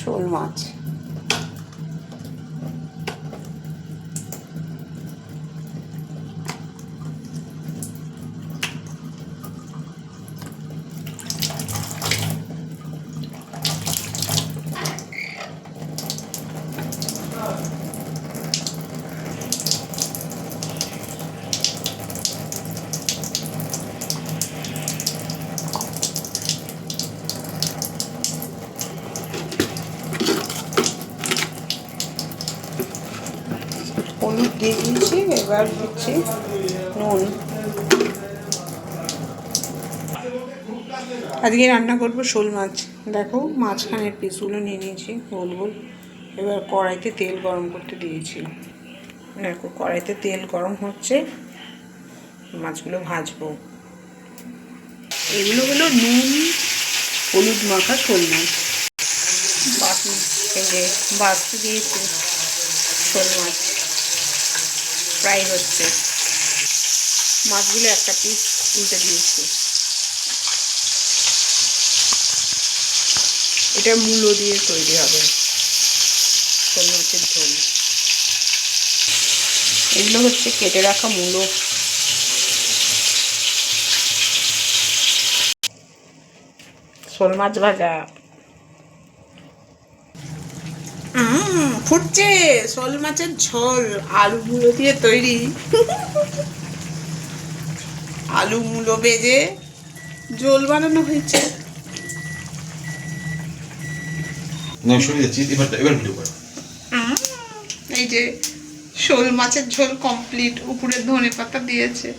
শোল মাছ। হলুদ দিয়ে দিয়েছি, এবার দিচ্ছি নুন। আজকে রান্না করবো শোল মাছ। দেখো মাঝখানের পিসগুলো নিয়ে নিয়েছি গোল গোল। এবার কড়াইতে তেল গরম করতে দিয়েছি। দেখো কড়াইতে তেল গরম হচ্ছে, মাছগুলো ভাজবো। এগুলো হলো নুন হলুদ মাখা শোল মাছ। বাঁচতে দিয়েছি শোল মাছ, ফ্রাই হচ্ছে। মাছগুলো একটা পিস উল্টে দিয়েছি। এটা মূলো দিয়ে তৈরি হবে শোল মাছের ঝোল। এগুলো হচ্ছে কেটে রাখা মূলো। শোল মাছ ভাজা ফুটছে। শোল মাছের ঝোল আলু মূলো দিয়ে তৈরি। আলু মূলো ভেজে ঝোল বানানো হয়েছে। এই যে শোল মাছের ঝোল কমপ্লিট। উপরে ধনে পাতা দিয়েছে।